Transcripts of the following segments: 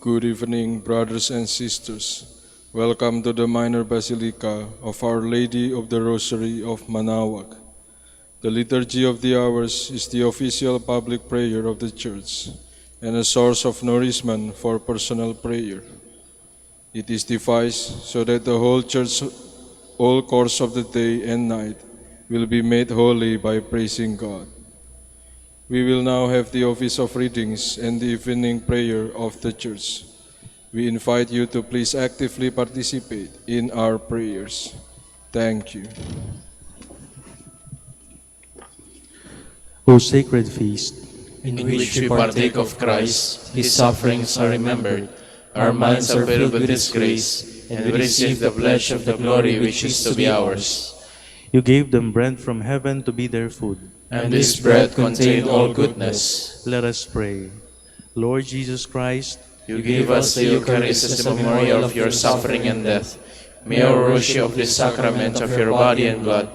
Good evening, brothers and sisters. Welcome to the Minor Basilica of Our Lady of the Rosary of Manaoag. The Liturgy of the Hours is the official public prayer of the Church and a source of nourishment for personal prayer. It is devised so that the whole Church, all course of the day and night, will be made holy by praising God. We will now have the office of readings and the evening prayer of the Church. We invite you to please actively participate in our prayers. Thank you. O sacred feast, in which we partake of Christ, His sufferings are remembered, our minds are filled with His grace, and we receive the pledge of the glory which is to be ours. you gave them bread from heaven to be their food. And this bread contained all goodness. Let us pray. Lord Jesus Christ, you gave us the Eucharist as a memorial of your suffering and death. May our worship of this sacrament of your body and blood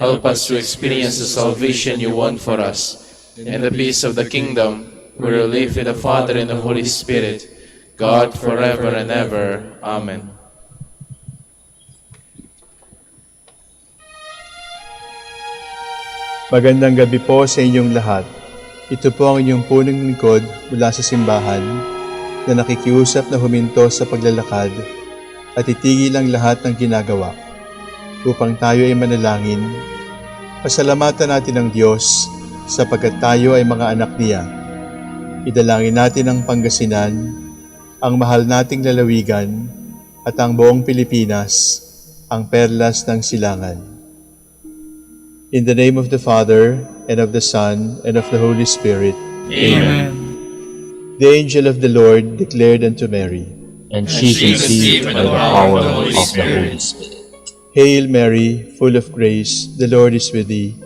help us to experience the salvation you won for us, and the peace of the kingdom, where you live with the Father and the Holy Spirit, God forever and ever. Amen. Magandang gabi po sa inyong lahat. Ito po ang inyong punong lingkod mula sa simbahan na nakikiusap na huminto sa paglalakad at itigil ang lahat ng ginagawa upang tayo ay manalangin. Pasalamatan natin ang Diyos sapagkat tayo ay mga anak niya. Idalangin natin ang Pangasinan, ang mahal nating lalawigan at ang buong Pilipinas, ang perlas ng silangan. In the name of the Father, and of the Son, and of the Holy Spirit. Amen. The angel of the Lord declared unto Mary, and she conceived by the power of the Holy Spirit. Hail Mary, full of grace, the Lord is with thee.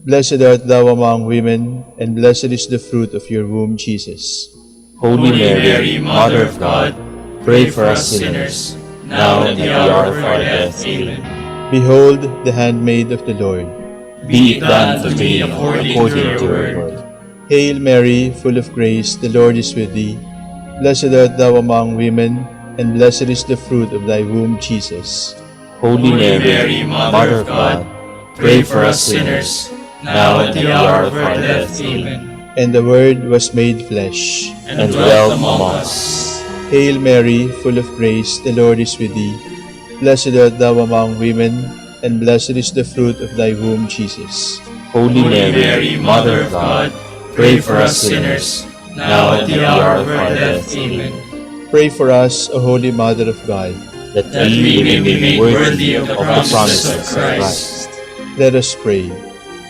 Blessed art thou among women, and blessed is the fruit of your womb, Jesus. Holy Mary, Mother of God, pray for us sinners, now and at the hour of our death. Amen. Behold the handmaid of the Lord. Be it done to me according to your word. Hail Mary, full of grace, the Lord is with thee. Blessed art thou among women, and blessed is the fruit of thy womb, Jesus. Holy Mary, Mother of God, pray for us sinners, now and at the hour of our death. Amen. And the Word was made flesh, and dwelt among us. Hail Mary, full of grace, the Lord is with thee. Blessed art thou among women, and blessed is the fruit of thy womb, Jesus. Holy Mary, Mother of God, pray for us sinners, now and at the hour of our death. Amen. Pray for us, O Holy Mother of God, that we may be made worthy of the promises of Christ. Let us pray.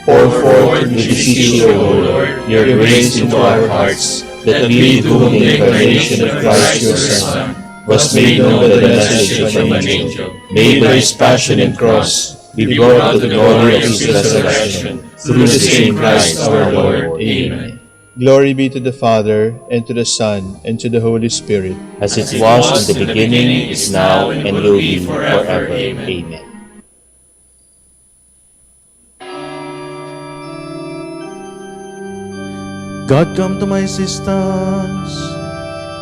Pour forth, we beseech you, O Lord, your grace into our hearts, that we, to whom the incarnation of Christ your Son was made known by the message of an angel, made by his passion and cross, be brought to the glory of his resurrection, through the same Christ our Lord. Amen. Glory be to the Father, and to the Son, and to the Holy Spirit. As it was in the beginning, is now, and will be forever. Amen. God, come to my assistance.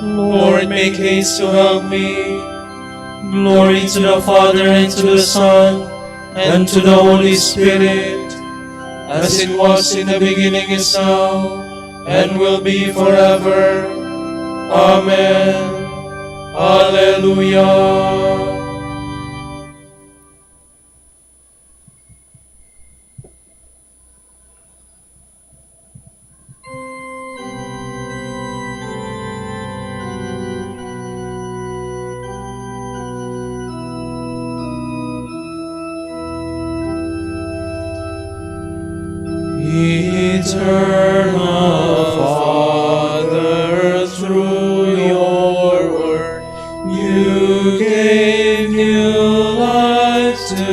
Lord, make haste to help me. Glory to the Father, and to the Son, and to the Holy Spirit, as it was in the beginning, is now, and will be forever. Amen. Alleluia. Eternal Father, through your word, you gave new life to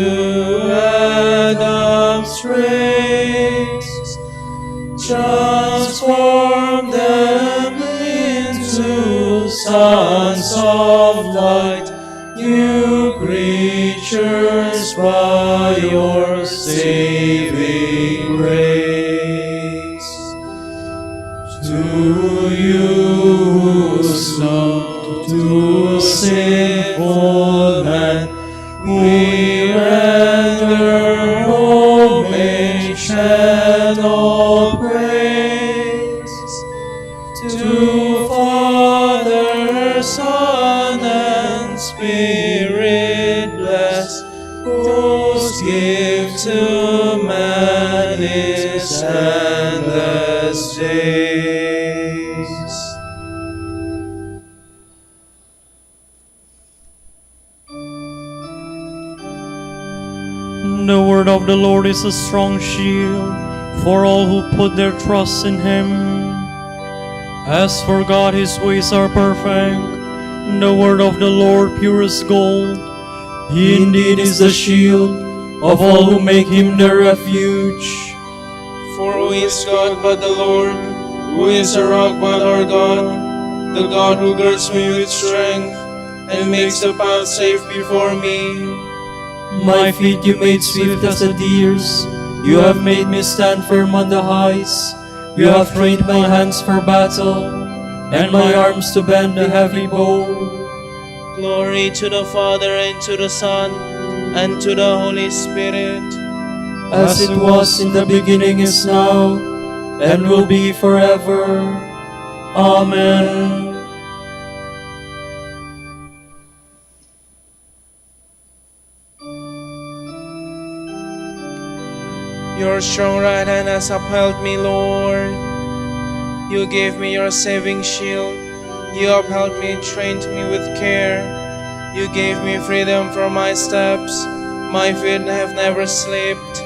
Adam's race. Transform them into sons of light, new creatures by your saving grace. To you, whose love To sinful man we render homage and all praise. To Father, Son, and Spirit bless, whose gift to man is endless days. The word of the Lord is a strong shield for all who put their trust in Him. As for God, His ways are perfect. The word of the Lord pure as gold. He indeed is the shield of all who make Him their refuge. For who is God but the Lord? Who is a rock but our God? The God who girds me with strength and makes the path safe before me. My feet you made swift as the deer's. You have made me stand firm on the heights. You have trained my hands for battle, and my arms to bend the heavy bow. Glory to the Father, and to the Son, and to the Holy Spirit. As it was in the beginning, is now, and will be forever. Amen. Your strong right hand has upheld me, Lord. You gave me your saving shield. You upheld me and trained me with care. You gave me freedom from my steps. My feet have never slipped.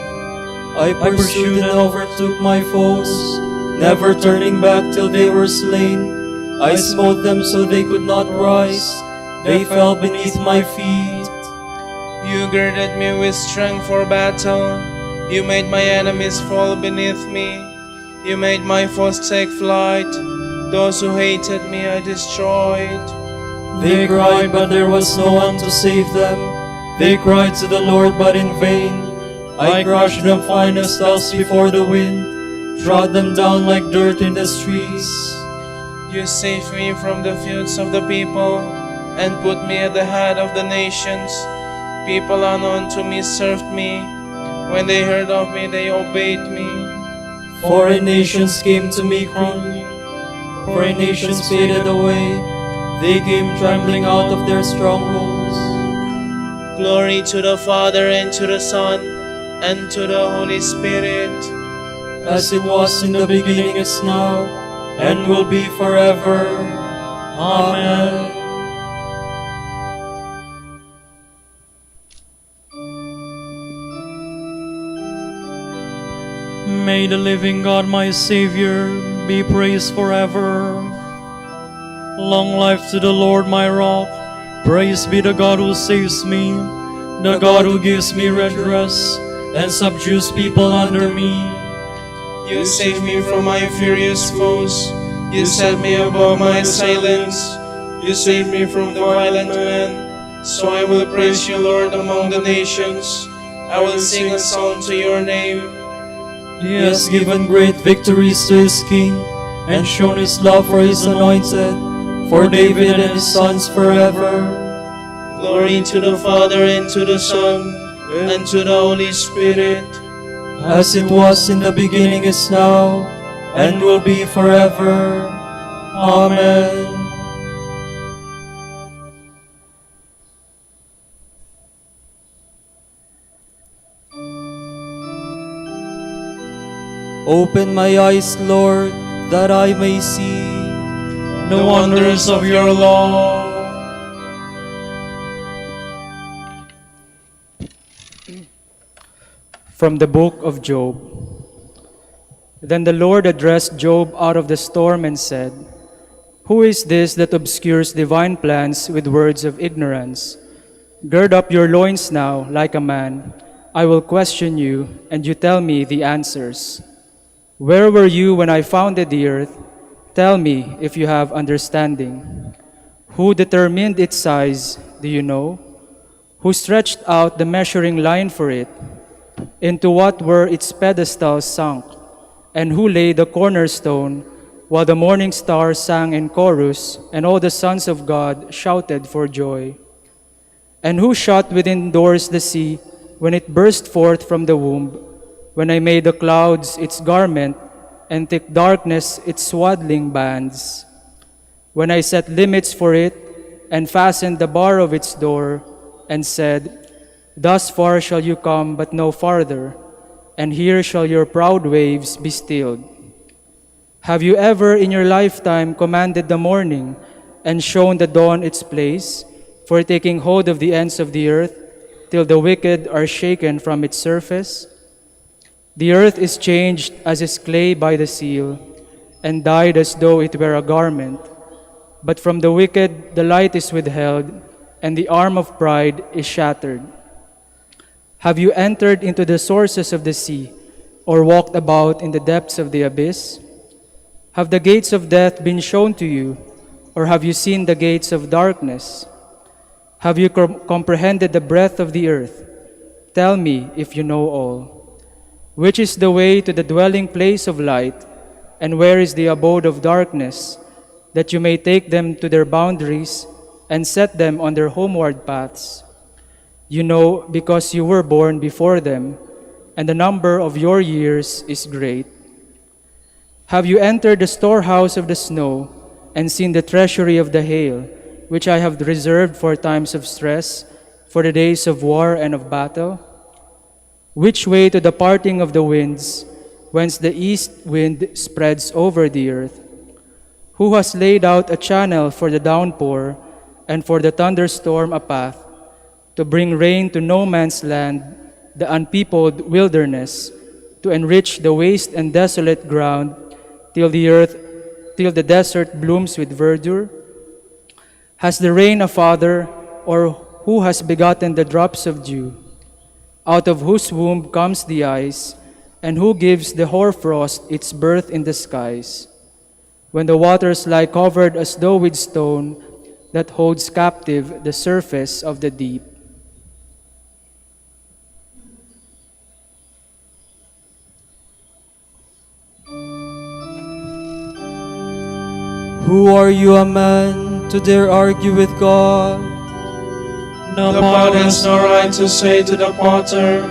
I pursued and overtook my foes, never turning back till they were slain. I smote them so they could not rise. They fell beneath my feet. You girded me with strength for battle. You made my enemies fall beneath me. You made my foes take flight. Those who hated me I destroyed. They cried, but there was no one to save them. They cried to the Lord, but in vain. I crushed them fine as dust before the wind, trod them down like dirt in the streets. You saved me from the feuds of the people, and put me at the head of the nations. People unknown to me served me. When they heard of me, they obeyed me. Foreign nations came to me crying. Foreign nations faded away. They came trembling out of their strongholds. Glory to the Father, and to the Son, and to the Holy Spirit. As it was in the beginning, is now, and will be forever. Amen. May the living God, my Savior, be praised forever. Long life to the Lord, my rock. Praise be the God who saves me, the God who gives me redress and subdues people under me. You saved me from my furious foes. You set me above my assailants. You saved me from the violent man. So I will praise you, Lord, among the nations. I will sing a song to your name. He has given great victories to his king, and shown his love for his anointed, for David and his sons forever. Glory to the Father, and to the Son, and to the Holy Spirit. As it was in the beginning, is now, and will be forever. Amen. Open my eyes, Lord, that I may see The wonders of your law. From the book of Job. Then the Lord addressed Job out of the storm and said, "Who is this that obscures divine plans with words of ignorance? Gird up your loins now like a man. I will question you, and you tell me the answers. Where were you when I founded the earth? Tell me if you have understanding. Who determined its size, do you know? Who stretched out the measuring line for it? Into what were its pedestals sunk? And who laid the cornerstone? while the morning stars sang in chorus, and all the sons of God shouted for joy. And who shut within doors the sea when it burst forth from the womb, when I made the clouds its garment, and thick darkness its swaddling bands? When I set limits for it, and fastened the bar of its door, and said, Thus far shall you come, but no farther, and here shall your proud waves be stilled. Have you ever in your lifetime commanded the morning, and shown the dawn its place, for taking hold of the ends of the earth, till the wicked are shaken from its surface? The earth is changed as is clay by the seal, and dyed as though it were a garment. But from the wicked the light is withheld, and the arm of pride is shattered. Have you entered into the sources of the sea, or walked about in the depths of the abyss? Have the gates of death been shown to you, or have you seen the gates of darkness? Have you comprehended the breadth of the earth? Tell me if you know all. Which is the way to the dwelling place of light, and where is the abode of darkness, that you may take them to their boundaries and set them on their homeward paths? You know, because you were born before them, and the number of your years is great. Have you entered the storehouse of the snow, and seen the treasury of the hail, which I have reserved for times of stress, for the days of war and of battle? Which way to the parting of the winds, whence the east wind spreads over the earth? Who has laid out a channel for the downpour, and for the thunderstorm a path, to bring rain to no man's land, the unpeopled wilderness, to enrich the waste and desolate ground, till the desert blooms with verdure? Has the rain a father, or who has begotten the drops of dew? Out of whose womb comes the ice, and who gives the hoarfrost its birth in the skies? When the waters lie covered as though with stone, that holds captive the surface of the deep. Who are you, a man, to dare argue with God? The pot has no right to say to the potter,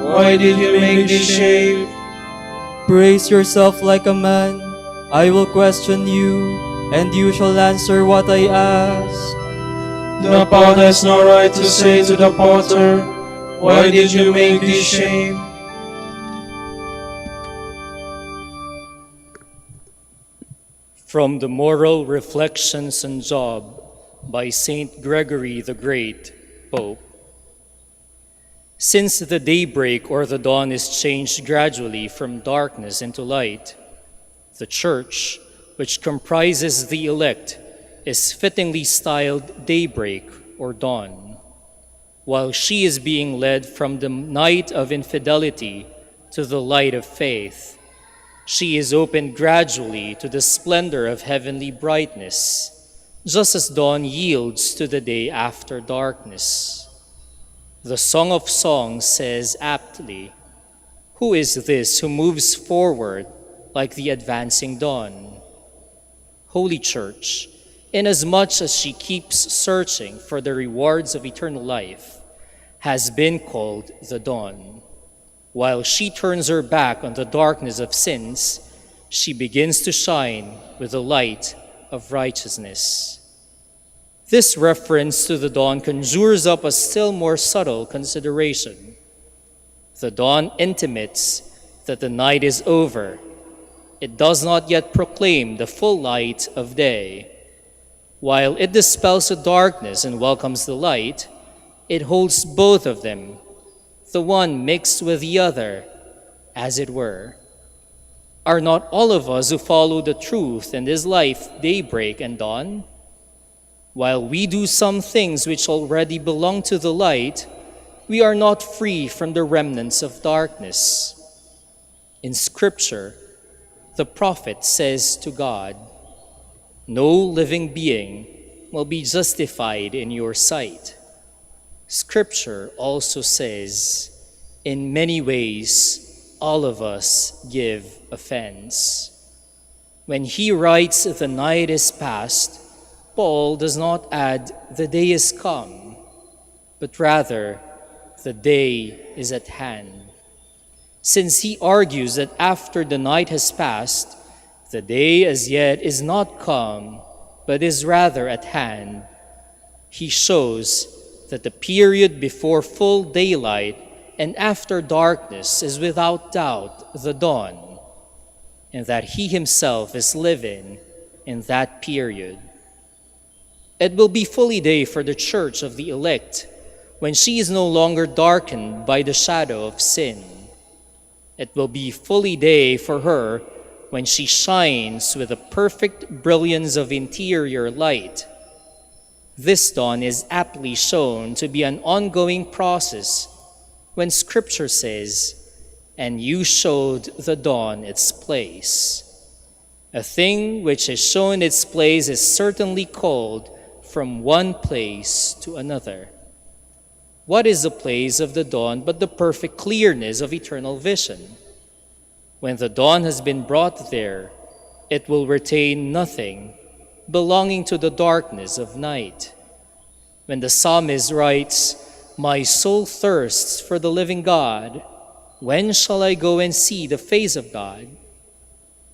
Why did you make this shape? Brace yourself like a man. I will question you, and you shall answer what I ask. The pot has no right to say to the potter, Why did you make this shape? From the Moral Reflections on Job by Saint Gregory the Great, Pope. Since the daybreak or the dawn is changed gradually from darkness into light, the Church, which comprises the elect, is fittingly styled daybreak or dawn, while she is being led from the night of infidelity to the light of faith. She is opened gradually to the splendor of heavenly brightness, just as dawn yields to the day after darkness. The Song of Songs says aptly, Who is this who moves forward like the advancing dawn? Holy Church, inasmuch as she keeps searching for the rewards of eternal life, has been called the dawn. While she turns her back on the darkness of sins, she begins to shine with the light of righteousness. This reference to the dawn conjures up a still more subtle consideration. The dawn intimates that the night is over. It does not yet proclaim the full light of day. While it dispels the darkness and welcomes the light, it holds both of them, the one mixed with the other, as it were. Are not all of us who follow the truth in this life daybreak and dawn? While we do some things which already belong to the light, we are not free from the remnants of darkness. In Scripture, the prophet says to God, No living being will be justified in your sight. Scripture also says, in many ways, all of us give offense. When he writes the night is past, Paul does not add the day is come, but rather the day is at hand. Since he argues that after the night has passed, the day as yet is not come, but is rather at hand, he shows that the period before full daylight and after darkness is without doubt the dawn, and that he himself is living in that period. It will be fully day for the church of the elect when she is no longer darkened by the shadow of sin. It will be fully day for her when she shines with the perfect brilliance of interior light. This dawn is aptly shown to be an ongoing process when Scripture says, "And you showed the dawn its place." A thing which is shown its place is certainly called from one place to another. What is the place of the dawn but the perfect clearness of eternal vision? When the dawn has been brought there, it will retain nothing belonging to the darkness of night. When the psalmist writes, "My soul thirsts for the living God, when shall I go and see the face of God?"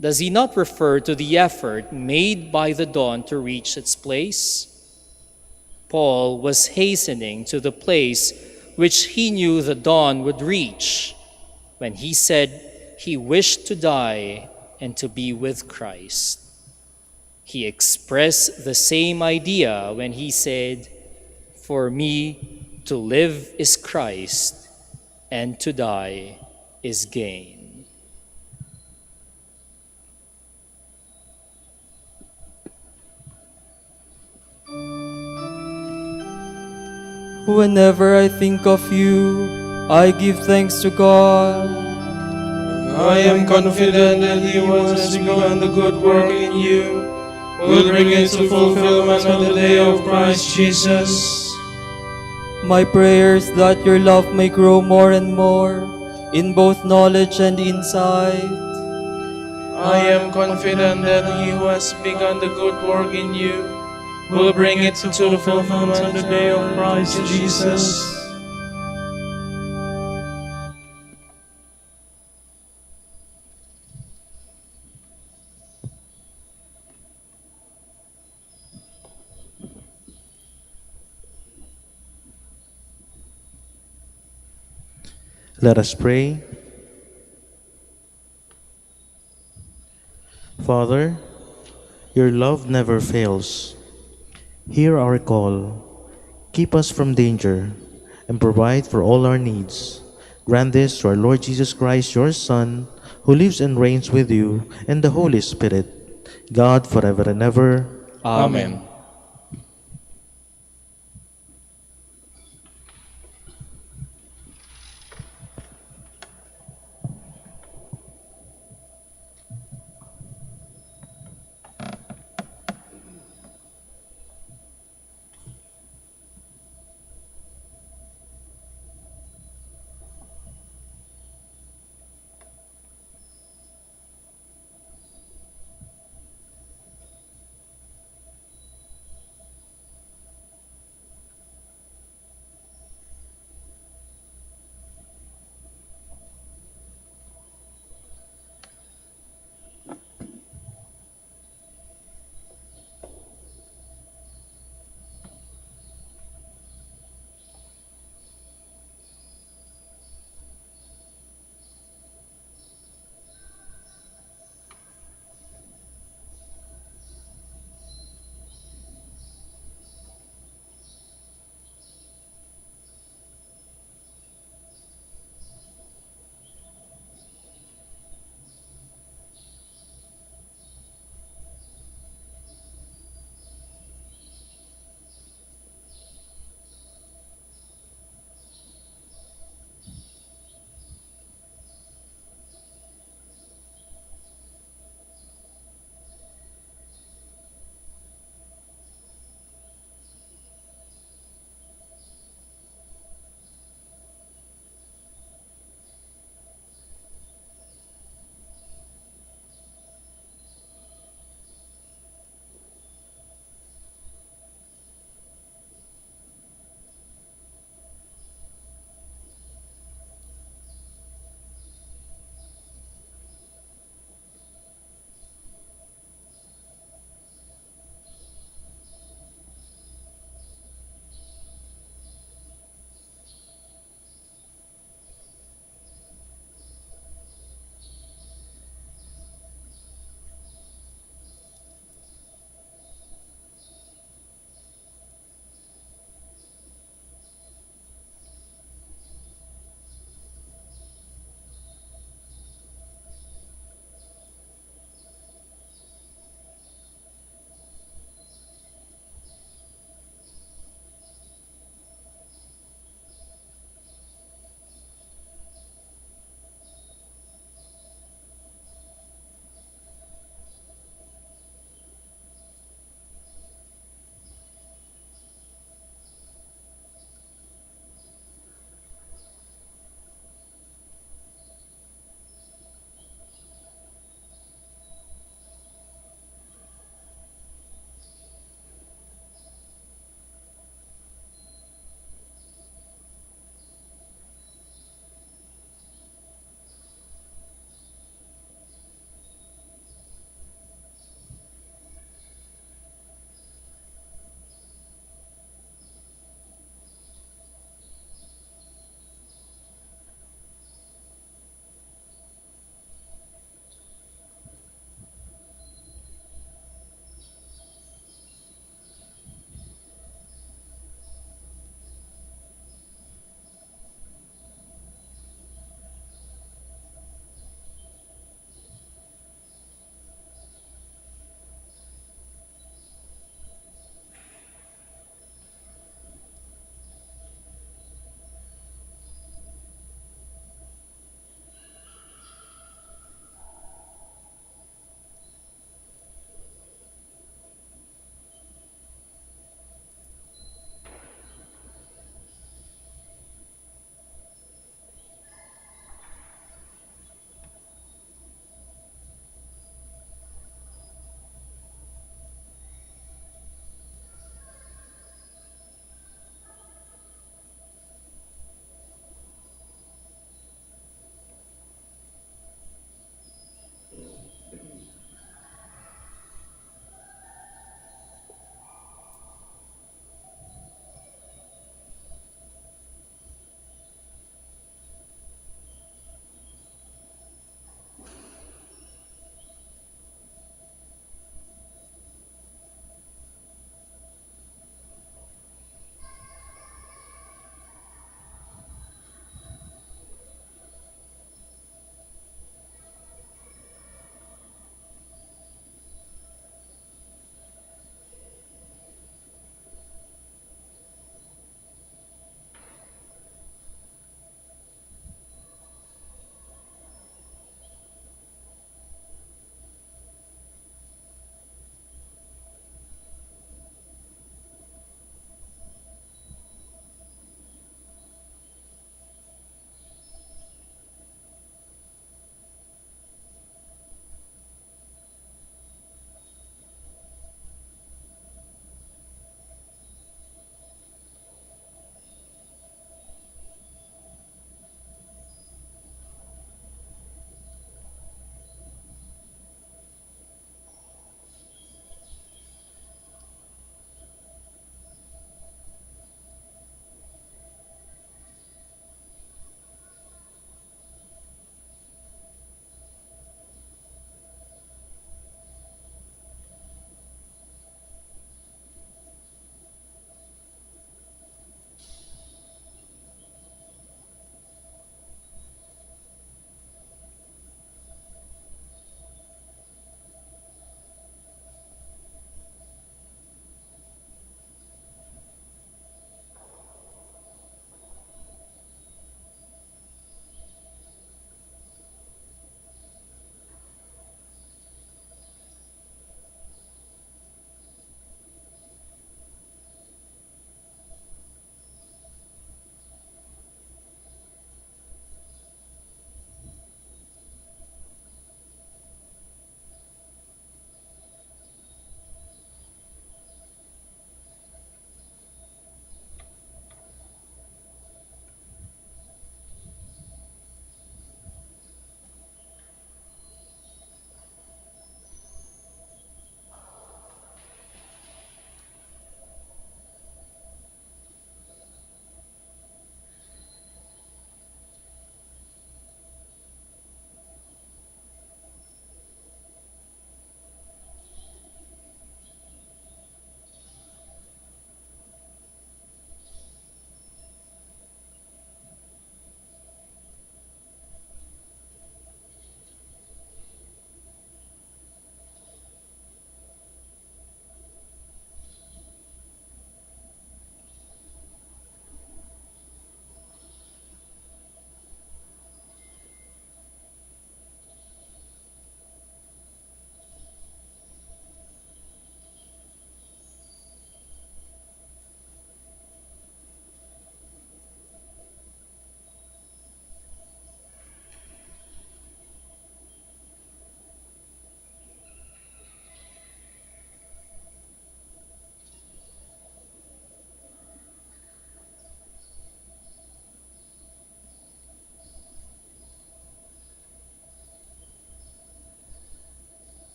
Does he not refer to the effort made by the dawn to reach its place? Paul was hastening to the place which he knew the dawn would reach when he said he wished to die and to be with Christ. He expressed the same idea when he said, "For me, to live is Christ, and to die is gain." Whenever I think of you, I give thanks to God. I am confident that he who has begun the good work in you will bring it to fulfillment on the day of Christ Jesus. My prayer is that your love may grow more and more in both knowledge and insight. I am confident that he who has begun the good work in you will bring it to fulfillment on the day of Christ Jesus. Let us pray. Father, your love never fails. Hear our call. Keep us from danger and provide for all our needs. Grant this to our Lord Jesus Christ, your Son, who lives and reigns with you and the Holy Spirit, God forever and ever. Amen.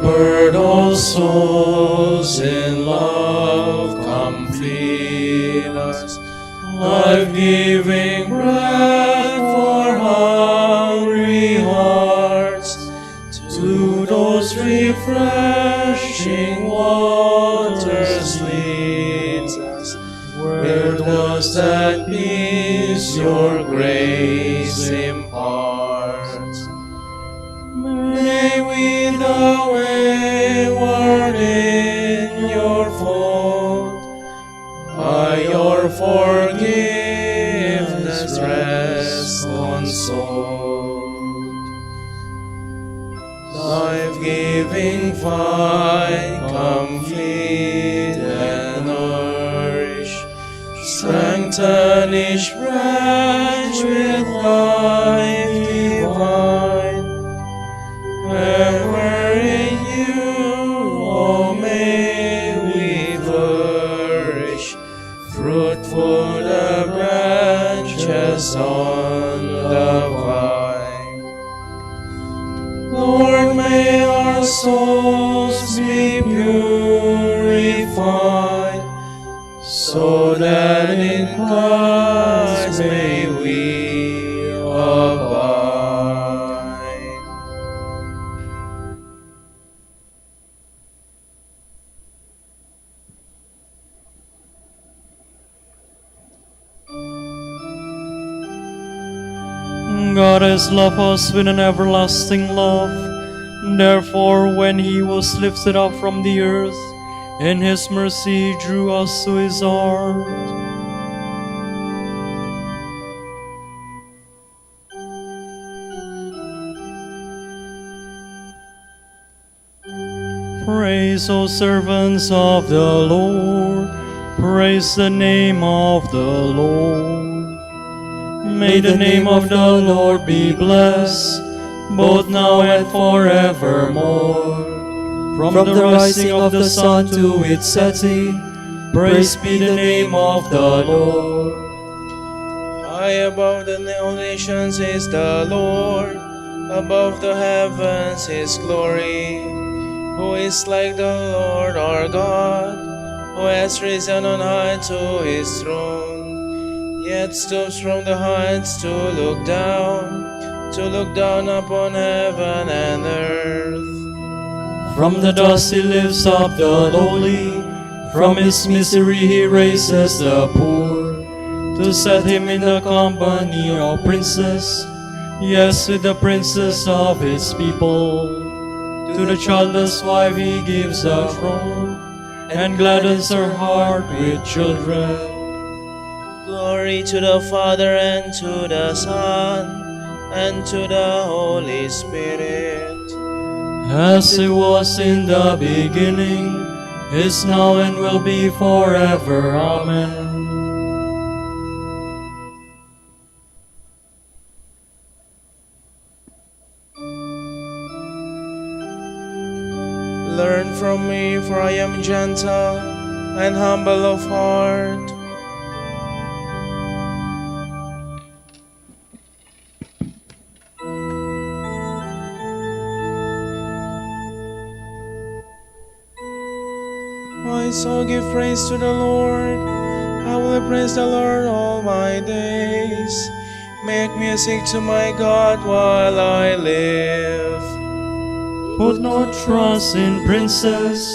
Shepherd all souls in love, come feed us. Life-giving bread for hungry hearts, to those refreshing waters lead us. Where does that peace your grace imparts? May we the wayward in your fold, by your forgiveness rest consoled. Life-giving vine, come feed and nourish. Strengthen each branch with life divine. Ever in you, oh, may we flourish. Fruitful the branches on the vine. Lord, may our souls be purified, so that in Christ may we abide. God has loved us with an everlasting love. Therefore, when he was lifted up from the earth, in his mercy he drew us to his heart. Praise, O servants of the Lord. Praise the name of the Lord. May the name of the Lord be blessed, both now and forevermore. From the rising of the sun to its setting, praise be the name of the Lord. High above the nations is the Lord, above the heavens his glory. Who is like the Lord our God, who has risen on high to his throne, yet stoops from the heights to look down upon heaven and earth. From the dust he lifts up the lowly, from his misery he raises the poor, to set him in the company of princes, yes, with the princes of his people. To the childless wife he gives a throne, and gladdens her heart with children. Glory to the Father, and to the Son, and to the Holy Spirit. As it was in the beginning, is now, and will be forever. Amen. Learn from me, for I am gentle and humble of heart. My soul give praise to the Lord. I will praise the Lord all my days. Make music to my God while I live. Put no trust in princes,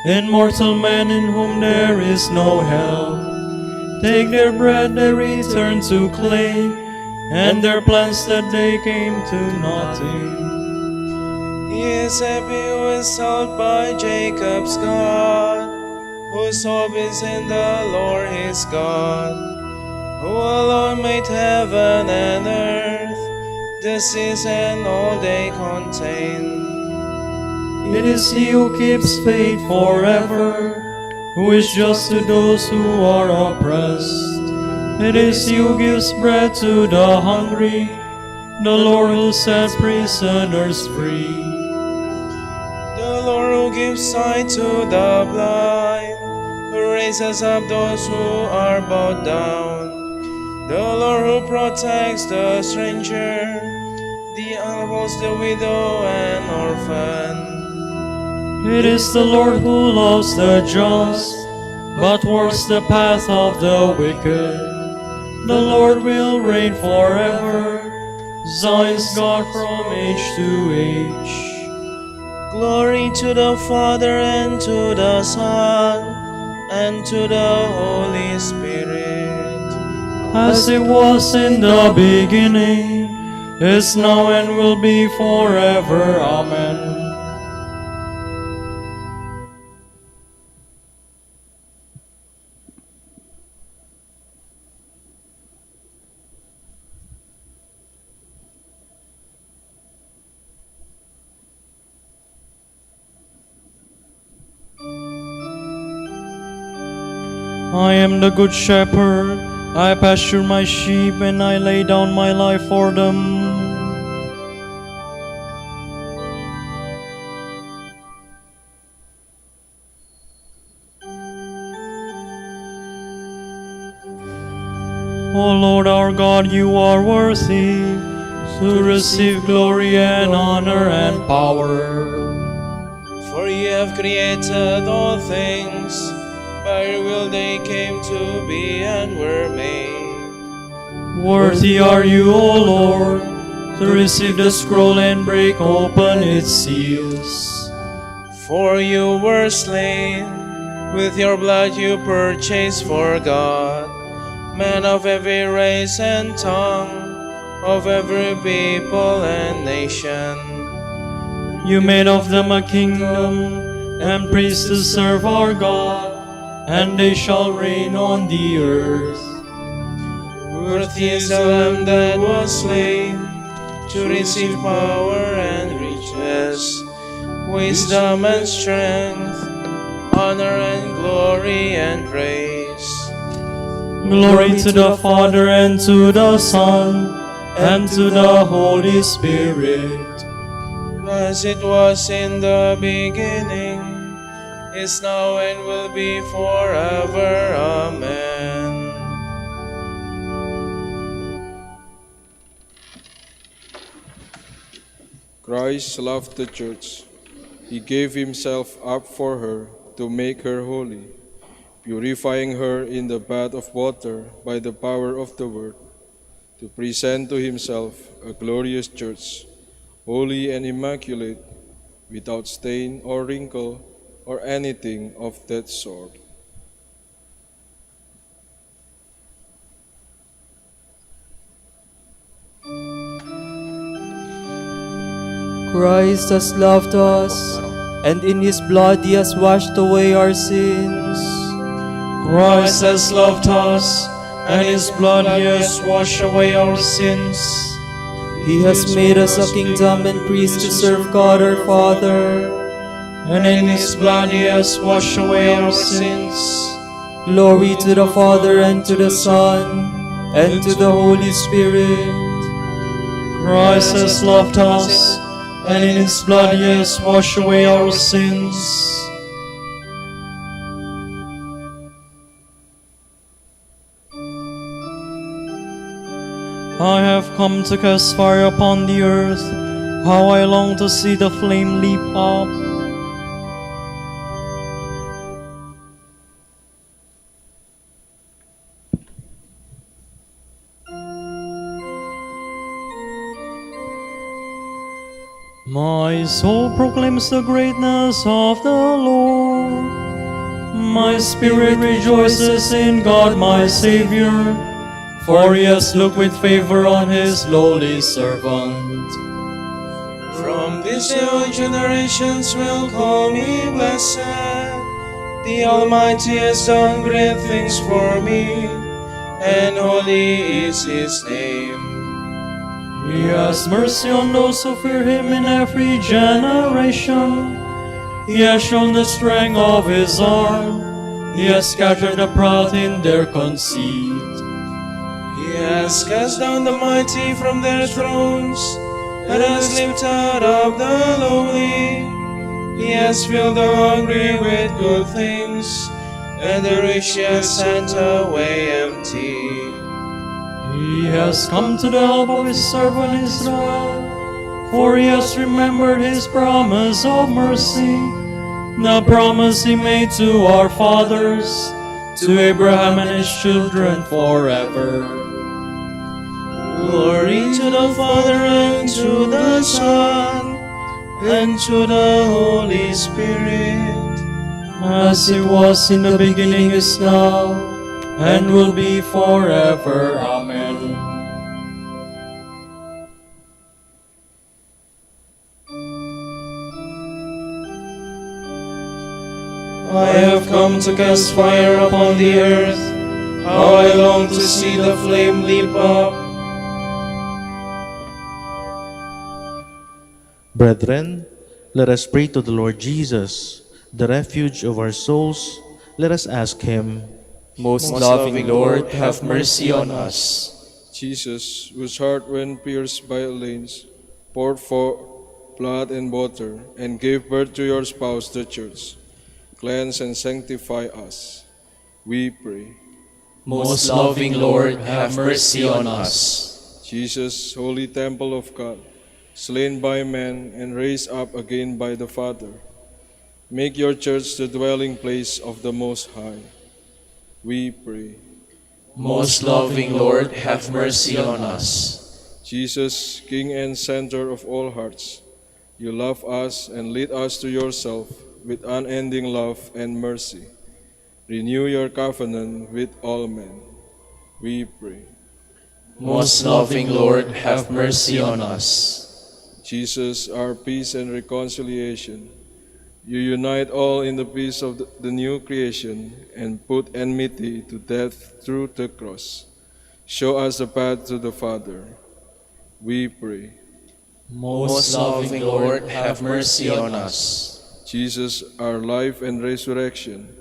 in mortal men in whom there is no help. Take their bread, they return to clay, and their plans that they came to nothing. He is happy who is helped by Jacob's God, whose hope is in the Lord his God, who alone made heaven and earth, the seas and all they contain. It is he who keeps faith forever, who is just to those who are oppressed. It is he who gives bread to the hungry, the Lord who sets prisoners free. The Lord who gives sight to the blind, who raises up those who are bowed down. The Lord who protects the stranger, the upholds the widow and orphan. It is the Lord who loves the just, but works the path of the wicked. The Lord will reign forever. Zion's God from age to age. Glory to the Father, and to the Son, and to the Holy Spirit. As it was in the beginning, is now, and will be forever. Amen. I am the good shepherd. I pasture my sheep, and I lay down my life for them. O Lord our God, you are worthy to receive glory and honor and power. For you have created all things, by your will they came to be and were made. Worthy are you, O Lord, to receive the scroll and break open its seals. For you were slain, with your blood you purchased for God men of every race and tongue, of every people and nation. You made of them a kingdom and priests to serve our God, and they shall reign on the earth. Worthy is the Lamb that was slain, to receive power and riches, wisdom and strength, honor and glory and praise. Glory to the Father, and to the Son, and to the Holy Spirit. As it was in the beginning, is now, and will be forever. Amen. Christ loved the church. He gave himself up for her to make her holy, purifying her in the bath of water by the power of the word, to present to himself a glorious church, holy and immaculate, without stain or wrinkle or anything of that sort. Christ has loved us, and in his blood he has washed away our sins. Christ has loved us, and his blood has washed away our sins. He has made us a kingdom and priests to serve God our Father. And in his blood he has washed away our sins. Glory to the Father, and to the Son, and to the Holy Spirit. Christ has loved us, and in his blood he has washed away our sins. I have come to cast fire upon the earth. How I long to see the flame leap up. My soul proclaims the greatness of the Lord. My spirit rejoices in God my Savior, for he has looked with favor on his lowly servant. From this new generations will call me blessed. The Almighty has done great things for me, and holy is his name. He has mercy on those who fear him in every generation. He has shown the strength of his arm. He has scattered the proud in their conceit. He has cast down the mighty from their thrones, and has lifted up the lowly. He has filled the hungry with good things, and the rich he has sent away empty. He has come to the help of his servant Israel, for he has remembered his promise of mercy, the promise he made to our fathers, to Abraham and his children forever. Glory to the Father, and to the Son, and to the Holy Spirit, As it was in the beginning, is now, and will be forever. Amen. I have come to cast fire upon the earth. How I long to see the flame leap up. Brethren, let us pray to the Lord Jesus, the refuge of our souls. Let us ask him. Most loving Lord, have mercy on us. Jesus, whose heart, when pierced by a lance, poured forth blood and water, and gave birth to your spouse, the Church, cleanse and sanctify us, we pray. Most loving Lord, have mercy on us. Jesus, holy temple of God, slain by men and raised up again by the Father, make your church the dwelling place of the Most High, we pray. Most loving Lord, have mercy on us. Jesus, King and center of all hearts, you love us and lead us to yourself with unending love and mercy. Renew your covenant with all men, we pray. Most loving Lord, have mercy on us. Jesus, our peace and reconciliation, you unite all in the peace of the new creation and put enmity to death through the cross. Show us the path to the Father, we pray. Most loving Lord, have mercy on us. Jesus, our life and resurrection,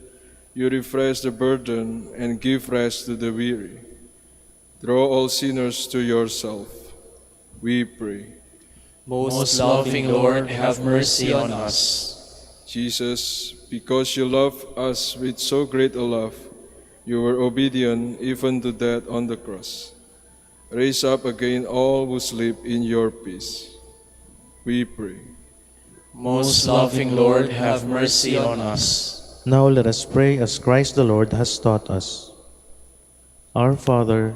you refresh the burden and give rest to the weary. Draw all sinners to yourself, we pray. Most loving Lord, have mercy on us. Jesus, because you love us with so great a love, you were obedient even to death on the cross. Raise up again all who sleep in your peace, we pray. Most loving Lord, have mercy on us. Now let us pray as Christ the Lord has taught us. Our Father,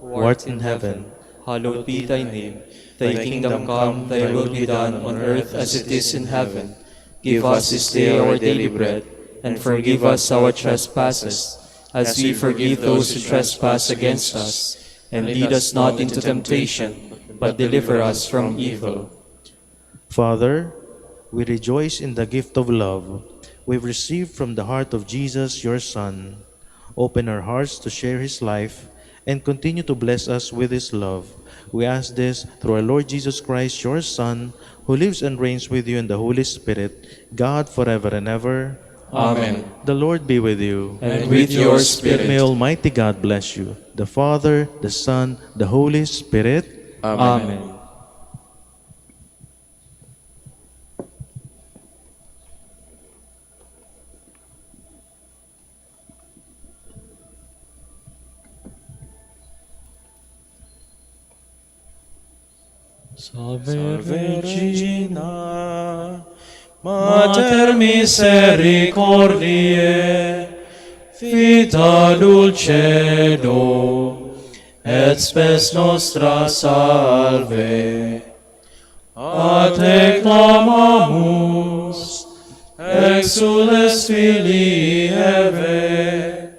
who art in heaven, hallowed be thy name. Thy kingdom come, thy will be done on earth as it is in heaven. Give us this day our daily bread, and forgive us our trespasses, as we forgive those who trespass against us. And lead us not into temptation, but deliver us from evil. Father, we rejoice in the gift of love we've received from the heart of Jesus, your Son. Open our hearts to share his life and continue to bless us with his love. We ask this through our Lord Jesus Christ, your Son, who lives and reigns with you in the Holy Spirit, God forever and ever. Amen. The Lord be with you. And with your spirit. May Almighty God bless you, the Father, the Son, the Holy Spirit. Amen. Salve Regina, Mater misericordiae, vita dulcedo, et spes nostra salve. A te clamamus, exules filii Eve,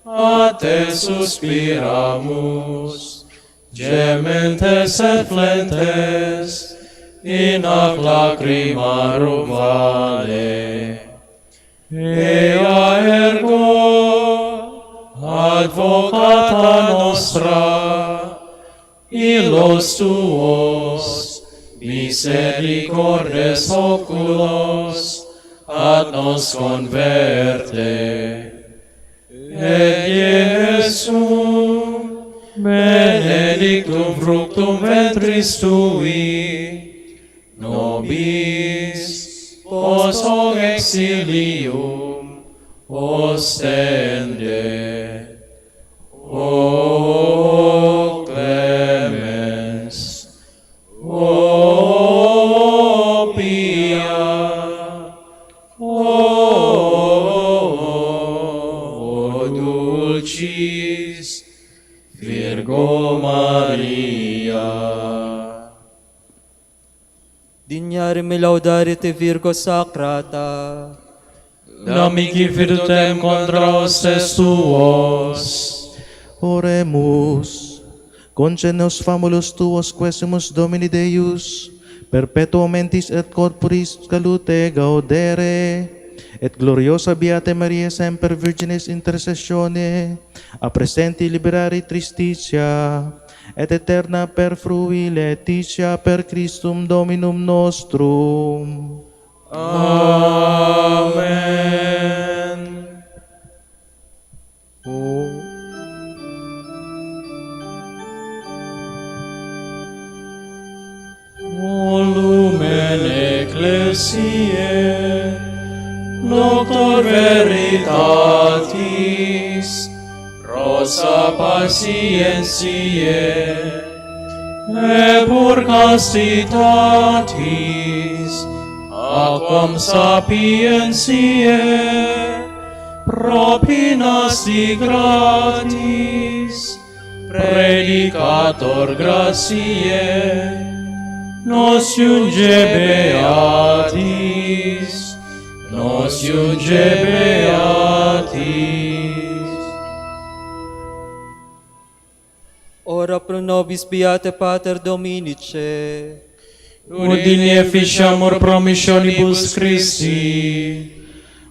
a te suspiramus, gementes et flentes, in ac lacrimarum vale. Ea ergo, advocata nostra, illos tuos, misericordes oculos, ad nos converte. Et Iesum, benedictum fructum ventris tui, nobis pos hoc exilium ostende. O clemens, o pia, o me laudare te Virgo Sacrata. Namici fidutem contra hostes tuos. Oremus. Concenos famulus tuos quesimus Domini Deus, perpetuo mentis et corporis salute gaudere, et gloriosa Beata Maria semper Virginis intercessione, a presenti liberari tristitia, et eterna per frui laetitia per Christum Dominum nostrum. Amen. O lumen ecclesiae, noctor veritatis, rosa patientiae, e pur castitatis, aquam sapientiae, propinas di gratis, predicator gratiae, nos iunge beatis, nos iunge beatis. Ora pro nobis Beate Pater Dominice. Udini efficiamur promissionibus Christi.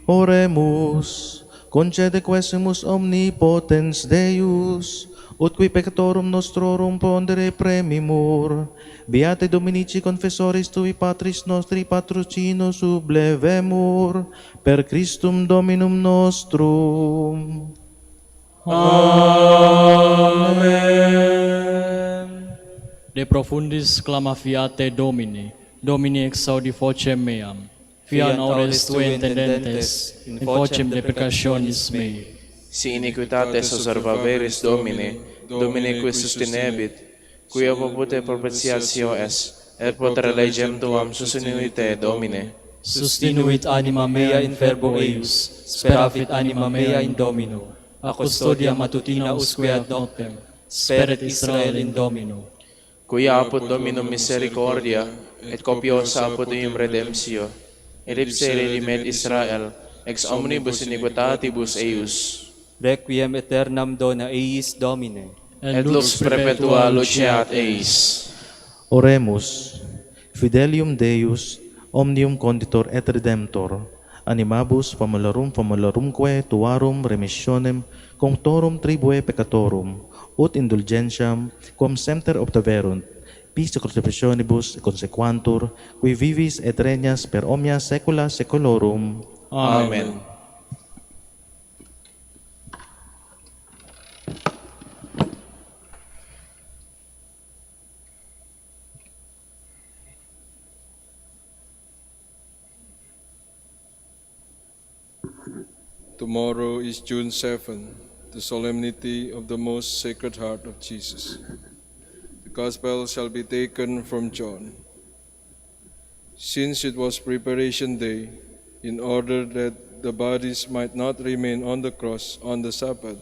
Oremus, concede quesimus omnipotens Deus, ut qui peccatorum nostrorum pondere premimur, Beate Dominici confessoris tui Patris nostri patrocino sublevemur, per Christum Dominum nostrum. Amen. De profundis clama fiate Domini, Domini exaudi vocem meam, fian aures tue intendentes, in vocem deprecationis mei. Si iniquitates observaveris Domine, Domine qui sustinebit, quia popute propitiatio es, et potere legem tuam sustinuite Domine. Sustinuit anima mea in verbo eius, speravit anima mea in Domino. A custodia matutina usque ad noctem, speret Israel in Domino. Quia apud Dominum misericordia, et copiosa apud ium redemptio, ellipse redimet Israel, ex omnibus iniquitatibus eius. Requiem aeternam dona eis Domine. Et lux perpetua luceat eis. Oremus, Fidelium Deus, omnium conditor et redemptor, animabus famularumque tuarum remissionem conctorum tribue peccatorum, ut indulgentiam quam semper obtaverunt, pis crucifixionibus consequantur, qui vivis et regnas per omnia saecula saeculorum. Amen. Tomorrow is June 7, the solemnity of the Most Sacred Heart of Jesus. The Gospel shall be taken from John. Since it was preparation day, in order that the bodies might not remain on the cross on the Sabbath,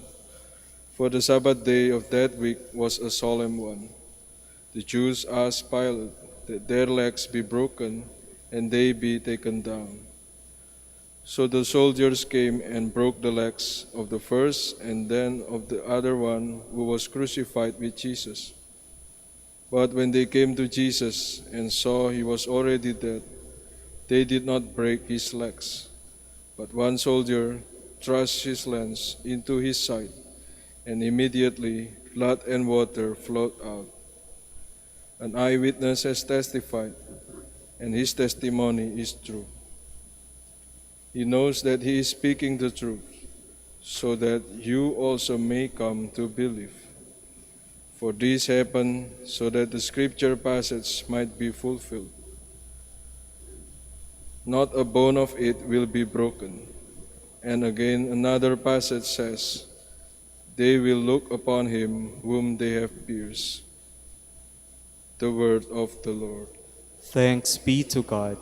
for the Sabbath day of that week was a solemn one, the Jews asked Pilate that their legs be broken and they be taken down. So the soldiers came and broke the legs of the first and then of the other one who was crucified with Jesus. But when they came to Jesus and saw he was already dead, they did not break his legs. But one soldier thrust his lance into his side, and immediately blood and water flowed out. An eyewitness has testified, and his testimony is true. He knows that he is speaking the truth, so that you also may come to believe. For this happened so that the scripture passage might be fulfilled. Not a bone of it will be broken. And again another passage says, they will look upon him whom they have pierced. The word of the Lord. Thanks be to God.